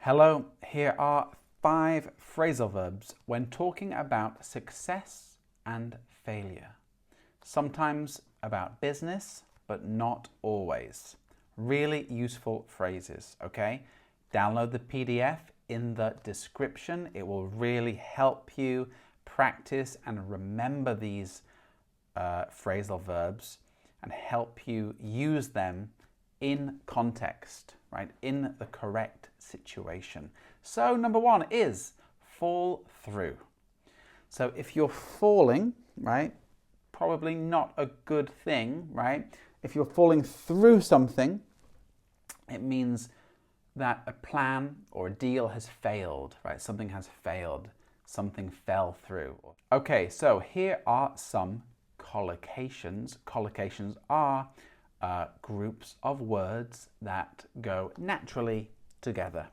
Hello, here are 5 phrasal verbs when talking about success and failure. Sometimes about business, but not always. Really useful phrases, okay? Download the PDF in the description. It will really help you practice and remember these phrasal verbs and help you use them in context, right? In the correct situation. So number 1 is fall through. So if you're falling, right, probably not a good thing, right? If you're falling through something, it means that a plan or a deal has failed, right? Something has failed. Something fell through. Okay, so here are some collocations. Collocations are groups of words that go naturally together.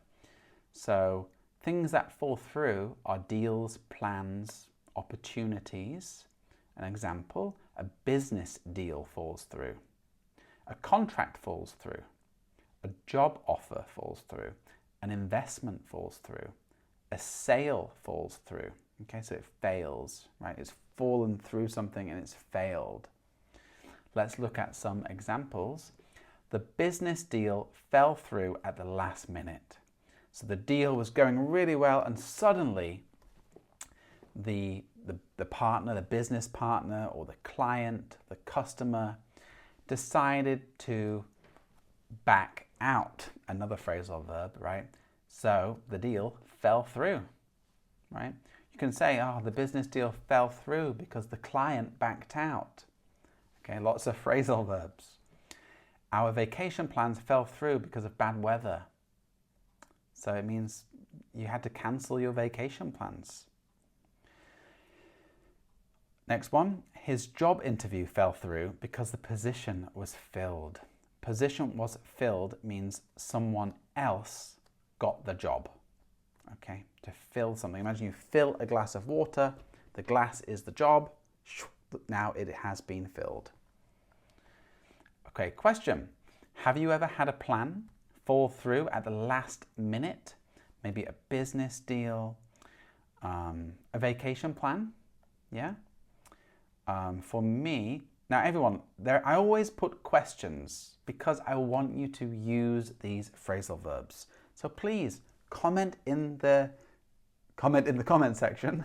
So things that fall through are deals, plans, opportunities. An example, a business deal falls through. A contract falls through. A job offer falls through. An investment falls through. A sale falls through. Okay, so it fails, right? It's fallen through something and it's failed. Let's look at some examples. The business deal fell through at the last minute. So the deal was going really well and suddenly the partner, the business partner or the client, the customer decided to back out. Another phrasal verb, right? So the deal fell through, right? You can say, oh, the business deal fell through because the client backed out. Okay, lots of phrasal verbs. Our vacation plans fell through because of bad weather. So it means you had to cancel your vacation plans. Next one, his job interview fell through because the position was filled. Position was filled means someone else got the job. Okay, to fill something. Imagine you fill a glass of water, the glass is the job, now it has been filled. Okay, question. Have you ever had a plan fall through at the last minute? Maybe a business deal, a vacation plan, yeah? For me, now everyone, I always put questions because I want you to use these phrasal verbs. So please comment in the comment section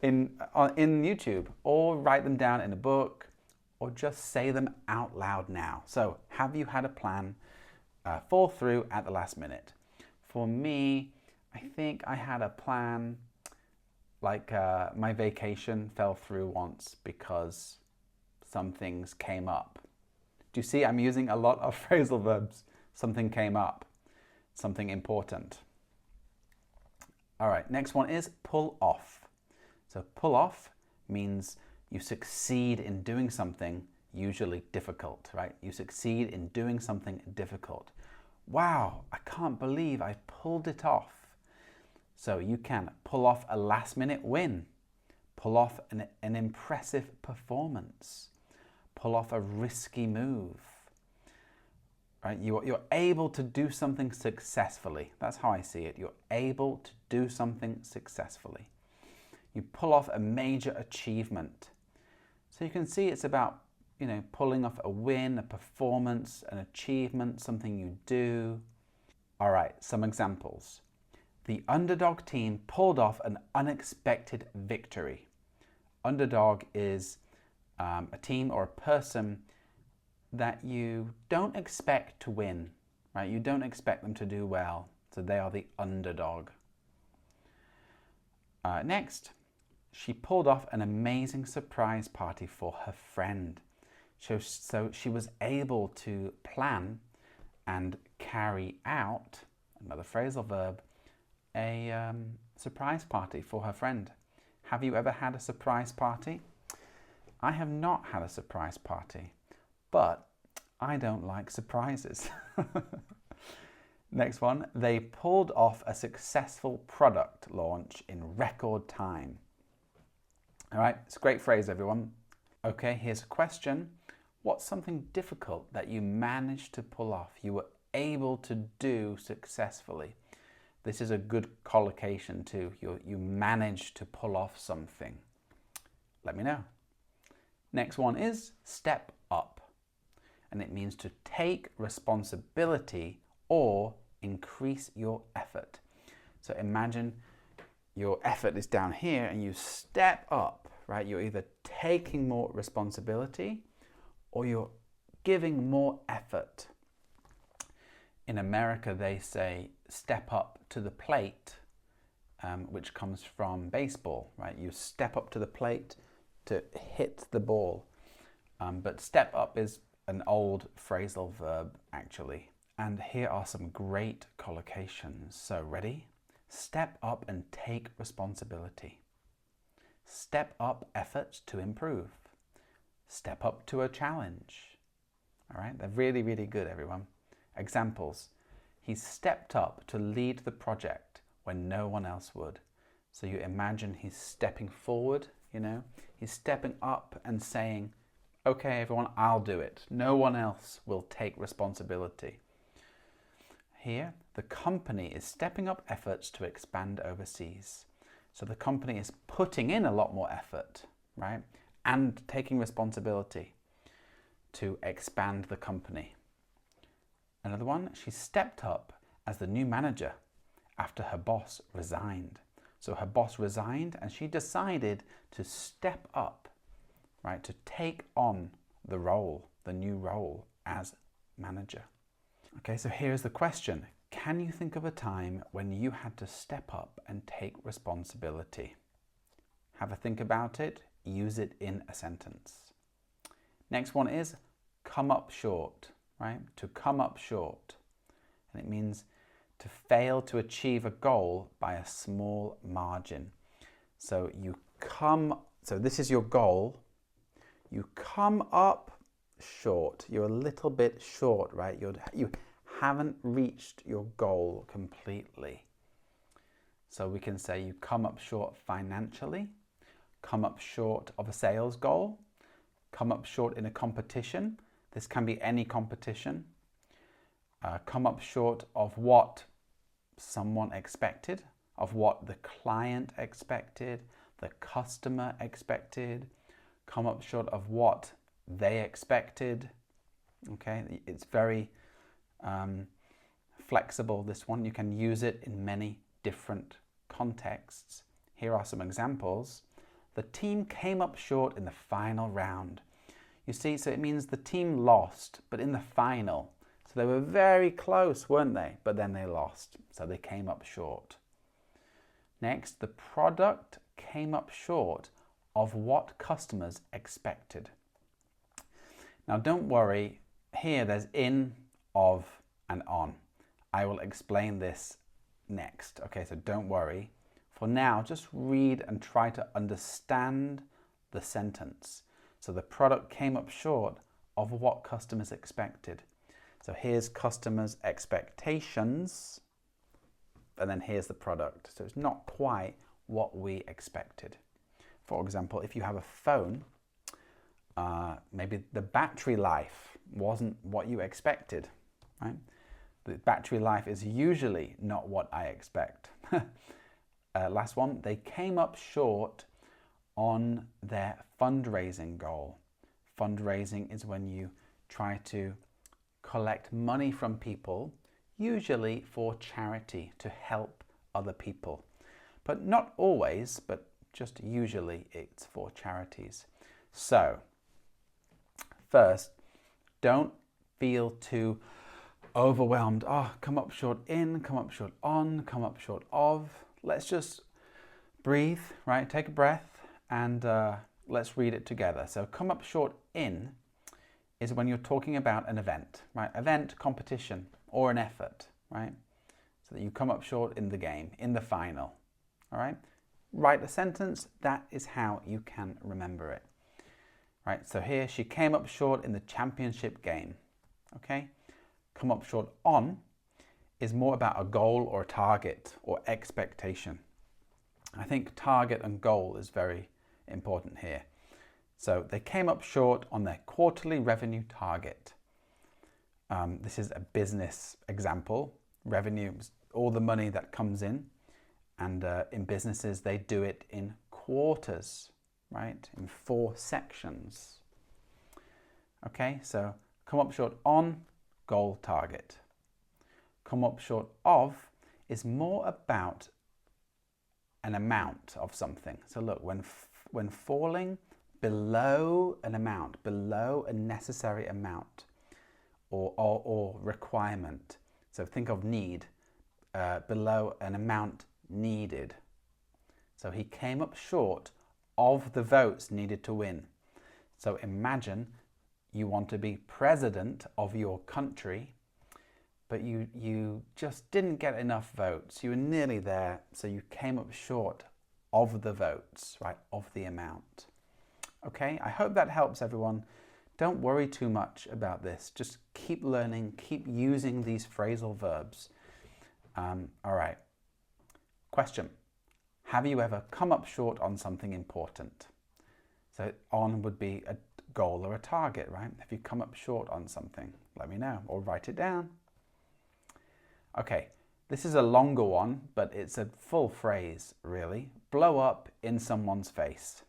in YouTube, or write them down in a book, or just say them out loud now. So, have you had a plan fall through at the last minute? For me, I think I had a plan, like my vacation fell through once because some things came up. Do you see I'm using a lot of phrasal verbs? Something came up, something important. All right, next one is pull off. So pull off means you succeed in doing something usually difficult, right? You succeed in doing something difficult. Wow, I can't believe I pulled it off. So you can pull off a last minute win, pull off an impressive performance, pull off a risky move, right? You're able to do something successfully. That's how I see it. You're able to do something successfully. You pull off a major achievement. So you can see it's about, pulling off a win, a performance, an achievement, something you do. All right, some examples. The underdog team pulled off an unexpected victory. Underdog is a team or a person that you don't expect to win, right? You don't expect them to do well, so they are the underdog. Next, she pulled off an amazing surprise party for her friend. So she was able to plan and carry out, another phrasal verb, a surprise party for her friend. Have you ever had a surprise party? I have not had a surprise party, but I don't like surprises. Next one, they pulled off a successful product launch in record time. All right, it's a great phrase, everyone. Okay, here's a question. What's something difficult that you managed to pull off, you were able to do successfully? This is a good collocation too. You managed to pull off something. Let me know. Next one is step up. And it means to take responsibility or increase your effort. So imagine your effort is down here and you step up, right? You're either taking more responsibility or you're giving more effort. In America, they say step up to the plate, which comes from baseball, right? You step up to the plate to hit the ball. But step up is an old phrasal verb, actually. And here are some great collocations. So ready? Step up and take responsibility. Step up efforts to improve. Step up to a challenge. All right, they're really, really good, everyone. Examples. He stepped up to lead the project when no one else would. So you imagine he's stepping forward, you know. He's stepping up and saying, okay, everyone, I'll do it. No one else will take responsibility. Here, the company is stepping up efforts to expand overseas. So the company is putting in a lot more effort, right? And taking responsibility to expand the company. Another one, she stepped up as the new manager after her boss resigned. So her boss resigned and she decided to step up, right? To take on the role, the new role as manager. Okay, so here's the question. Can you think of a time when you had to step up and take responsibility? Have a think about it. Use it in a sentence. Next one is come up short, right? To come up short. And it means to fail to achieve a goal by a small margin. So this is your goal. You come up short. You're a little bit short, right? You haven't reached your goal completely. So we can say you come up short financially, come up short of a sales goal, come up short in a competition. This can be any competition. Come up short of what someone expected, of what the client expected, the customer expected. Come up short of what they expected. Okay, it's very flexible, this one. You can use it in many different contexts. Here are some examples. The team came up short in the final round. You see, so it means the team lost, but in the final. So they were very close, weren't they? But then they lost, so they came up short. Next, the product came up short of what customers expected. Now don't worry, here there's in, of, and on. I will explain this next. Okay, so don't worry. For now, just read and try to understand the sentence. So the product came up short of what customers expected. So here's customers' expectations, and then here's the product. So it's not quite what we expected. For example, if you have a phone, maybe the battery life wasn't what you expected, right? The battery life is usually not what I expect. Last one, they came up short on their fundraising goal. Fundraising is when you try to collect money from people, usually for charity, to help other people. But not always, but just usually it's for charities. So, first, don't feel too overwhelmed. Oh, come up short in, come up short on, come up short of. Let's just breathe, right? Take a breath and let's read it together. So come up short in is when you're talking about an event, right? Event, competition, or an effort, right? So that you come up short in the game, in the final, all right? Write a sentence. That is how you can remember it, right? So here, she came up short in the championship game, okay? Come up short on is more about a goal or a target or expectation. I think target and goal is very important here. So they came up short on their quarterly revenue target. This is a business example. Revenue is all the money that comes in. And in businesses, they do it in quarters, right? In 4 sections. Okay, so come up short on, goal, target. Come up short of is more about an amount of something. So look, when falling below an amount, below a necessary amount or requirement. So think of need, below an amount needed. So he came up short of the votes needed to win. So imagine you want to be president of your country, but you just didn't get enough votes. You were nearly there, so you came up short of the votes, right, of the amount. Okay, I hope that helps everyone. Don't worry too much about this. Just keep learning, keep using these phrasal verbs. All right. Question. Have you ever come up short on something important? So on would be a goal or a target, right? Have you come up short on something? Let me know or write it down. Okay, this is a longer one, but it's a full phrase, really. Blow up in someone's face.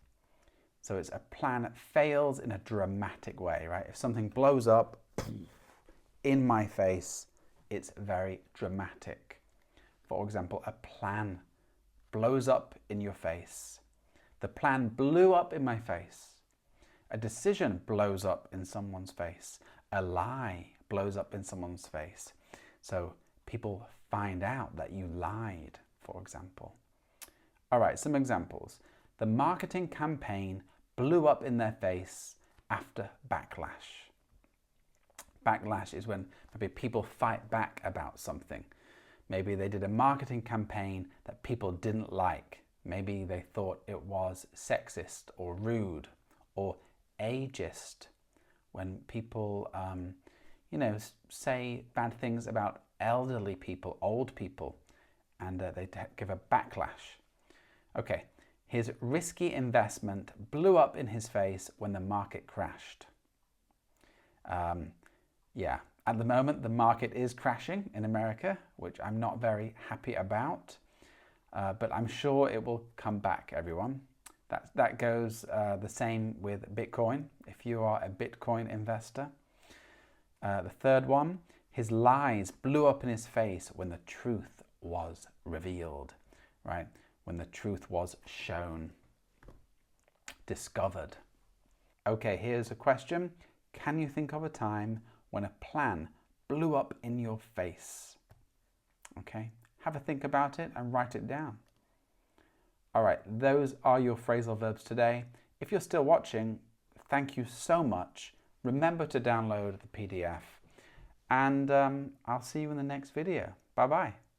So it's a plan that fails in a dramatic way, right? If something blows up in my face, it's very dramatic. For example, a plan blows up in your face. The plan blew up in my face. A decision blows up in someone's face. A lie blows up in someone's face. So people find out that you lied, for example. All right, some examples. The marketing campaign blew up in their face after backlash. Backlash is when maybe people fight back about something. Maybe they did a marketing campaign that people didn't like. Maybe they thought it was sexist or rude or ageist. When people, say bad things about elderly people, old people, and they give a backlash. Okay, his risky investment blew up in his face when the market crashed. At the moment, the market is crashing in America, which I'm not very happy about, but I'm sure it will come back, everyone. That goes the same with Bitcoin, if you are a Bitcoin investor. The third one, his lies blew up in his face when the truth was revealed, right? When the truth was shown, discovered. Okay, here's a question. Can you think of a time when a plan blew up in your face? Okay, have a think about it and write it down. All right, those are your phrasal verbs today. If you're still watching, thank you so much. Remember to download the PDF, and I'll see you in the next video. Bye-bye.